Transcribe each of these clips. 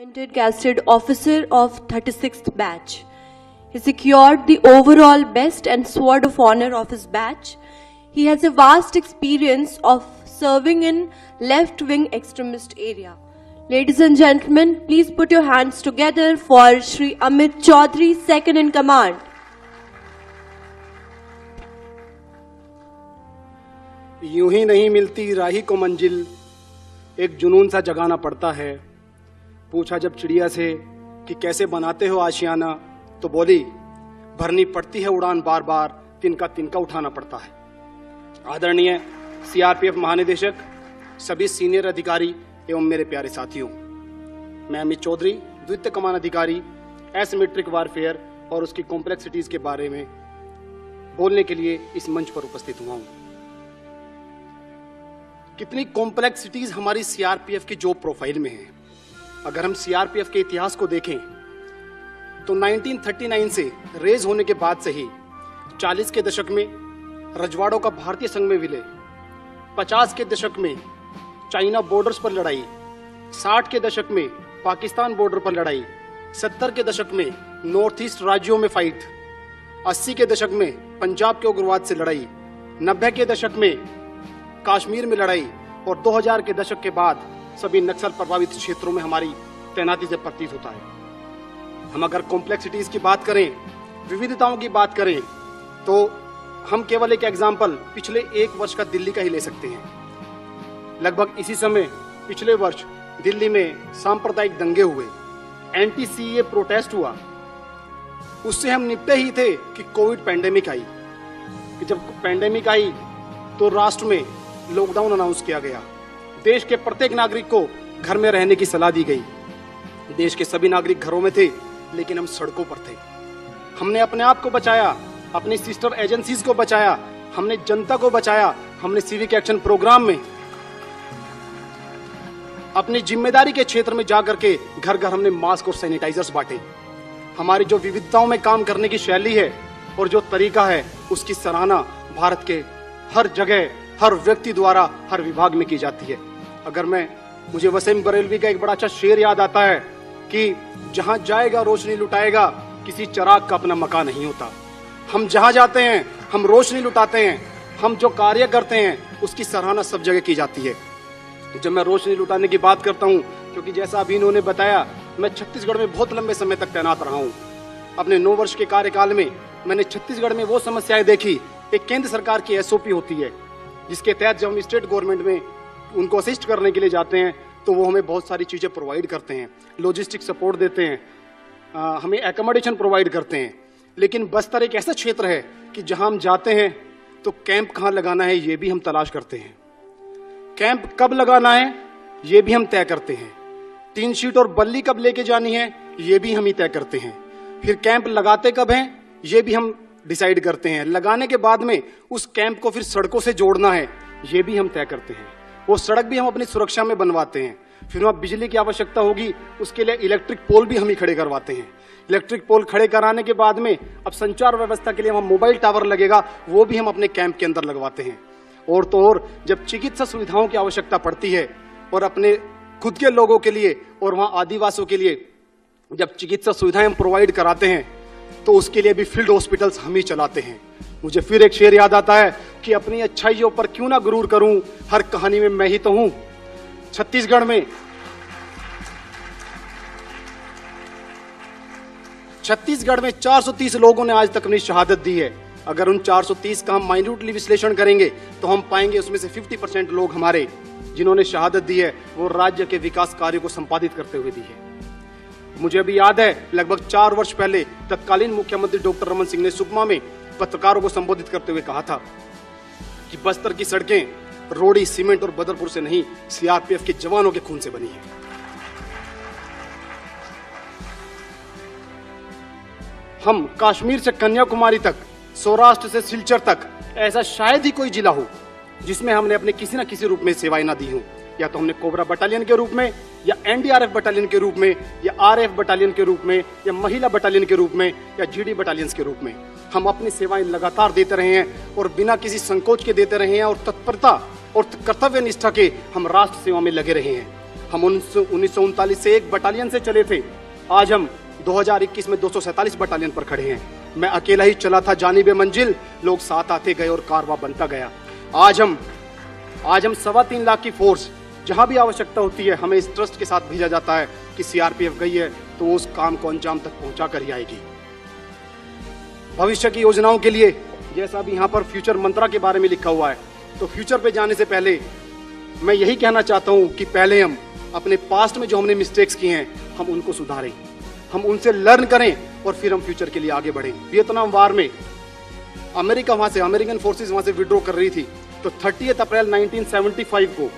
Appointed casted officer of 36th batch. He secured the overall best and sword of honor of his batch. He has a vast experience of serving in left-wing extremist area. Ladies and gentlemen, please put your hands together for Shri Amit Chaudhary, second in command. यूं ही नहीं मिलती राही को मंजिल, एक जुनून सा जगाना पड़ता है। पूछा जब चिड़िया से कि कैसे बनाते हो आशियाना, तो बोली भरनी पड़ती है उड़ान बार बार, तिनका तिनका उठाना पड़ता है। आदरणीय सीआरपीएफ महानिदेशक, सभी सीनियर अधिकारी एवं मेरे प्यारे साथियों, मैं अमित चौधरी, द्वितीय कमान अधिकारी एसिमेट्रिक वारफेयर और उसकी कॉम्प्लेक्सिटीज के बारे में बोलने के लिए इस मंच पर उपस्थित हुआ हूं। कितनी कॉम्प्लेक्सिटीज हमारी सीआरपीएफ की जॉब प्रोफाइल में है। अगर हम सीआरपीएफ के इतिहास को देखें तो 1939 से रेज होने के बाद से ही 40 के दशक में रजवाड़ों का भारतीय संघ में विलय, 50 के दशक में चाइना बॉर्डर्स पर लड़ाई, 60 के दशक में पाकिस्तान बॉर्डर पर लड़ाई, 70 के दशक में नॉर्थ ईस्ट राज्यों में फाइट, 80 के दशक में पंजाब के उग्रवाद से लड़ाई, 90 के दशक में कश्मीर में लड़ाई और 2000 के दशक के बाद सभी नक्सल प्रभावित क्षेत्रों में हमारी तैनाती से प्रतीत होता है। हम अगर कॉम्प्लेक्सिटीज की बात करें, विविधताओं की बात करें, तो हम केवल एक एग्जाम्पल पिछले एक वर्ष का दिल्ली का ही ले सकते हैं। लगभग इसी समय पिछले वर्ष दिल्ली में सांप्रदायिक दंगे हुए, एंटी सीए प्रोटेस्ट हुआ। उससे हम निपटे ही थे कि कोविड पैंडेमिक आई। कि जब पैंडेमिक आई तो राष्ट्र में लॉकडाउन अनाउंस किया गया। देश के प्रत्येक नागरिक को घर में रहने की सलाह दी गई। देश के सभी नागरिक घरों में थे, लेकिन हम सड़कों पर थे। हमने अपने आप को बचाया, अपनी सिस्टर एजेंसीज को बचाया, हमने जनता को बचाया। हमने सिविक एक्शन प्रोग्राम में अपनी जिम्मेदारी के क्षेत्र में जाकर के घर घर हमने मास्क और सैनिटाइजर्स बांटे। हमारी जो विविधताओं में काम करने की शैली है और जो तरीका है, उसकी सराहना भारत के हर जगह, हर व्यक्ति द्वारा, हर विभाग में की जाती है। अगर मुझे वसीम बरेलवी का एक बड़ा अच्छा शेर याद आता है कि जहां जाएगा रोशनी लुटाएगा, किसी चिराग का अपना मकान नहीं होता। हम जहां जाते हैं हम रोशनी लुटाते हैं। हम जो कार्य करते हैं उसकी सराहना सब जगह की जाती है। जब मैं रोशनी लुटाने की बात करता हूं, क्योंकि जैसा अभी इन्होंने बताया, मैं छत्तीसगढ़ में बहुत लंबे समय तक तैनात रहा हूं। अपने 9 वर्ष के कार्यकाल में मैंने छत्तीसगढ़ में वो समस्याएं देखी। एक केंद्र सरकार की एसओपी होती है, जिसके तहत जब हम स्टेट गवर्नमेंट में उनको असिस्ट करने के लिए जाते हैं तो वो हमें बहुत सारी चीज़ें प्रोवाइड करते हैं, लॉजिस्टिक सपोर्ट देते हैं, हमें एकोमोडेशन प्रोवाइड करते हैं। लेकिन बस्तर एक ऐसा क्षेत्र है कि जहां हम जाते हैं तो कैंप कहाँ लगाना है ये भी हम तलाश करते हैं। कैंप कब लगाना है ये भी हम तय करते हैं। 3 शीट और बल्ली कब लेके जानी है ये भी हम ही तय करते हैं। फिर कैंप लगाते कब हैं ये भी हम डिसाइड करते हैं। लगाने के बाद में उस कैंप को फिर सड़कों से जोड़ना है ये भी हम तय करते हैं। वो सड़क भी हम अपनी सुरक्षा में बनवाते हैं। फिर वहाँ बिजली की आवश्यकता होगी, उसके लिए इलेक्ट्रिक पोल भी हम ही खड़े करवाते हैं। इलेक्ट्रिक पोल खड़े कराने के बाद में अब संचार व्यवस्था के लिए वहाँ मोबाइल टावर लगेगा, वो भी हम अपने कैंप के अंदर लगवाते हैं। और तो और जब चिकित्सा सुविधाओं की आवश्यकता पड़ती है और अपने खुद के लोगों के लिए और वहाँ आदिवासियों के लिए जब चिकित्सा सुविधाएं हम प्रोवाइड कराते हैं तो उसके लिए भी फील्ड हॉस्पिटल्स हम ही चलाते हैं। मुझे फिर एक शेर याद आता है कि अपनी अच्छाइयों पर क्यों ना गुरूर करूं, हर कहानी में मैं ही तो हूं। छत्तीसगढ़ में 430 लोगों ने आज तक अपनी शहादत दी है। अगर उन 430 का हम माइन्यूटली विश्लेषण करेंगे तो हम पाएंगे उसमें से 50% लोग हमारे जिन्होंने शहादत दी है वो राज्य के विकास कार्यों को संपादित करते हुए दी है। मुझे अभी याद है लगभग 4 वर्ष पहले तत्कालीन मुख्यमंत्री डॉक्टर रमन सिंह ने सुकमा में पत्रकारों को संबोधित करते हुए कहा था कि बस्तर की सड़कें रोड़ी, सीमेंट और बदरपुर से नहीं, सीआरपीएफ के जवानों के खून से बनी है। हम कश्मीर से कन्याकुमारी तक, सौराष्ट्र से सिलचर तक, ऐसा शायद ही कोई जिला हो जिसमें हमने अपने किसी न किसी रूप में सेवाएं ना दी हो। या तो हमने कोबरा बटालियन के रूप में, या एनडीआरएफ बटालियन के रूप में, या आरएफ बटालियन के रूप में, या महिला बटालियन के रूप में, या जीडी बटालियंस के रूप में हम अपनी सेवाएं लगातार देते रहे हैं और बिना किसी संकोच के देते रहे हैं और तत्परता और कर्तव्य निष्ठा के हम राष्ट्र सेवा में लगे रहे हैं। हम 1939 से एक बटालियन से चले थे, आज हम 2021 में 247 बटालियन पर खड़े हैं। मैं अकेला ही चला था जानिबे मंजिल, लोग साथ आते गए और कारवां बनता गया। आज हम 3.25 लाख की फोर्स, जहां भी आवश्यकता होती है हमें इस ट्रस्ट के साथ भेजा जाता है कि सीआरपीएफ गई है तो वो उस काम को अंजाम तक पहुंचा कर ही आएगी। भविष्य की योजनाओं के लिए, जैसा भी यहाँ पर फ्यूचर मंत्रा के बारे में लिखा हुआ है, तो फ्यूचर पे जाने से पहले मैं यही कहना चाहता हूँ कि पहले हम अपने पास्ट में जो हमने मिस्टेक्स किए हैं हम उनको सुधारें, हम उनसे लर्न करें और फिर हम फ्यूचर के लिए आगे बढ़ें। वियतनाम वार में अमेरिका वहां से, अमेरिकन फोर्सेस वहां से विड्रॉ कर रही थी, तो 30 अप्रैल 1975 को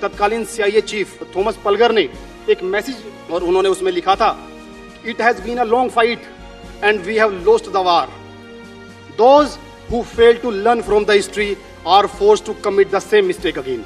तत्कालीन CIA चीफ थॉमस पलगर ने एक मैसेज, और उन्होंने उसमें लिखा था, it has been a long fight and we have lost the war. Those who fail to learn from the history are forced to commit the same mistake again.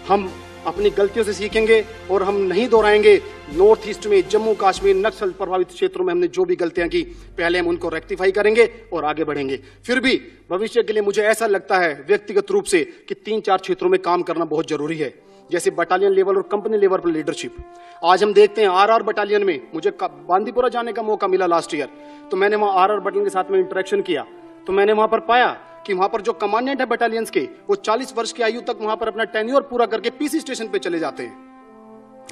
हम अपनी गलतियों से सीखेंगे और हम नहीं दोहराएंगे। नॉर्थ ईस्ट में, जम्मू कश्मीर, नक्सल प्रभावित क्षेत्रों में हमने जो भी गलतियां की, पहले हम उनको रेक्टिफाई करेंगे और आगे बढ़ेंगे। फिर भी भविष्य के लिए मुझे ऐसा लगता है व्यक्तिगत रूप से कि 3-4 क्षेत्रों में काम करना बहुत जरूरी है, जैसे बटालियन लेवल और कंपनी लेवल पर लीडरशिप। आज हम देखते हैं RR बटालियन में, मुझे बांदीपुरा जाने का मौका मिला लास्ट ईयर, तो मैंने वहां RR बटालियन के साथ में इंटरेक्शन किया, तो मैंने वहां पर पाया कि वहां पर जो कमांडेंट है बटालियंस के, वो 40 वर्ष की आयु तक वहां पर अपना टेन्योर पूरा करके PC स्टेशन पे चले जाते हैं।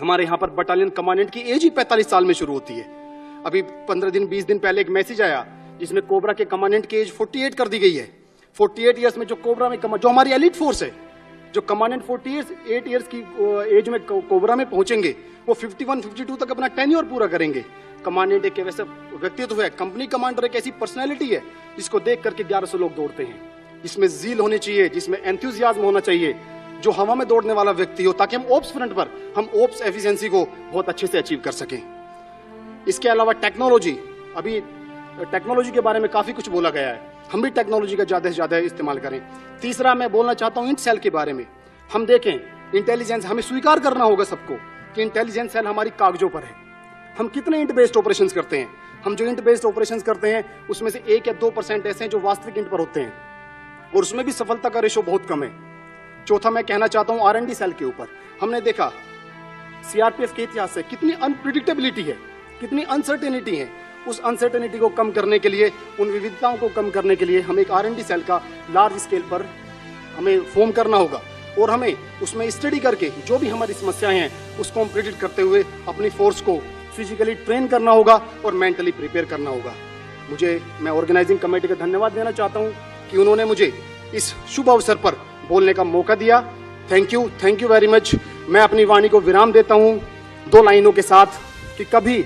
हमारे यहाँ पर बटालियन कमांडेंट की एज ही 45 साल में शुरू होती है। अभी 15-20 दिन पहले एक मैसेज आया जिसमें कोबरा के कमांडेंट की एज 48 कर दी गई है। 48 ईयर्स में जो कोबरा में जो हमारी एलिट फोर्स है, जो कमांडेंट 48 ईयर्स की एज में कोबरा में पहुंचेंगे, वो 51-52 तक अपना टेन्योर पूरा करेंगे। कमांडेंट एक वैसा व्यक्तित्व है, कंपनी कमांडर एक ऐसी पर्सनैलिटी है जिसको देख करके 1100 लोग दौड़ते हैं, जिसमें जील होनी चाहिए, जिसमें एंथुजियाज्म होना चाहिए, जो हवा में दौड़ने वाला व्यक्ति हो, ताकि हम ओप्स फ्रंट पर हम ओप्स एफिशिएंसी को बहुत अच्छे से अचीव कर सकें। इसके अलावा टेक्नोलॉजी, अभी टेक्नोलॉजी के बारे में काफी कुछ बोला गया है, हम भी टेक्नोलॉजी का ज्यादा से ज्यादा इस्तेमाल करें। तीसरा मैं बोलना चाहता हूं इंट सेल के बारे में। हम देखें इंटेलिजेंस, हमें स्वीकार करना होगा सबको कि इंटेलिजेंस सेल हमारी कागजों पर है। हम कितने इंट बेस्ड ऑपरेशंस करते हैं? हम जो इंट बेस्ड ऑपरेशंस करते हैं उसमें से 1 या 2% ऐसे हैं जो वास्तविक इंट पर होते हैं, और उसमें भी सफलता का रेशो बहुत कम है। चौथा मैं कहना चाहता हूं R&D सेल के ऊपर। हमने देखा सीआरपीएफ के इतिहास से कितनी अनप्रिडिक्टेबिलिटी है, कितनी अनसर्टेनिटी है। उस अनसर्टेनिटी को कम करने के लिए, उन विविधताओं को कम करने के लिए हमें एक R&D सेल का लार्ज स्केल पर हमें फॉर्म करना होगा, और हमें उसमें स्टडी करके जो भी हमारी समस्याएं हैं उसको हम प्रिडिक्ट करते हुए अपनी फोर्स को फिजिकली ट्रेन करना होगा और मेंटली प्रिपेयर करना होगा। मैं ऑर्गेनाइजिंग कमेटी का धन्यवाद देना चाहता हूं कि उन्होंने मुझे इस शुभ अवसर पर बोलने का मौका दिया। Thank you very much. मैं अपनी वाणी को विराम देता हूं 2 लाइनों के साथ कि कभी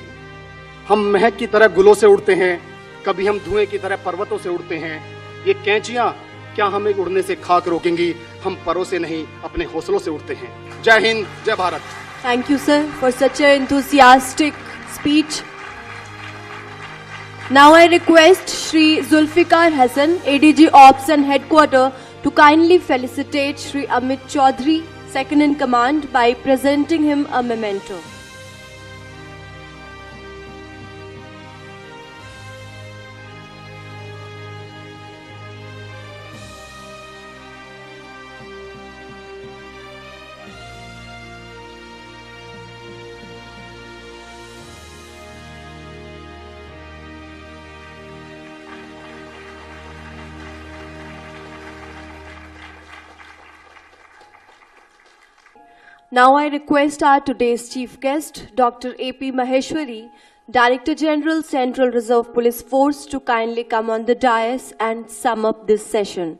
हम महक की तरह गुलों से उड़ते हैं, कभी हम धुएं की तरह पर्वतों से उड़ते हैं। ये कैंचियां क्या हमें उड़ने से खाक रोकेंगी? हम परों से नहीं, अपने हौसलों से उड़ते हैं। जय हिंद, जय Bharat. Thank you, sir, for such an enthusiastic speech. Now I request Shri Zulfikar Hassan, ADG Ops and Headquarter, to kindly felicitate Shri Amit Chaudhary, Second in Command, by presenting him a memento. Now I request our today's chief guest, Dr. A.P. Maheshwari, Director General, Central Reserve Police Force, to kindly come on the dais and sum up this session.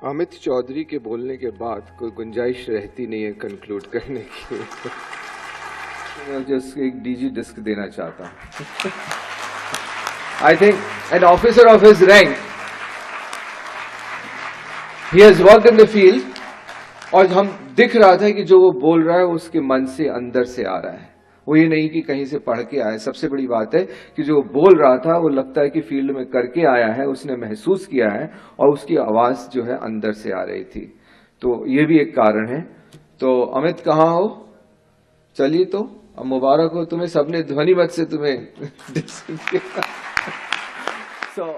Amit Chaudhary के बोलने के बाद कोई गुंजाइश रहती नहीं है conclude करने की। मैं जस्ट एक डीजी डिस्क देना चाहता हूँ। I think an officer of his rank, he has worked in the field, और हम दिख रहा था कि जो वो बोल रहा है उसके मन से, अंदर से आ रहा है। वो ये नहीं कि कहीं से पढ़ के आया। सबसे बड़ी बात है कि जो बोल रहा था वो लगता है कि फील्ड में करके आया है, उसने महसूस किया है, और उसकी आवाज जो है अंदर से आ रही थी। तो ये भी एक कारण है। तो अमित कहाँ हो? चलिए, तो अब मुबारक हो तुम्हें, सबने ध्वनि मत से तुम्हें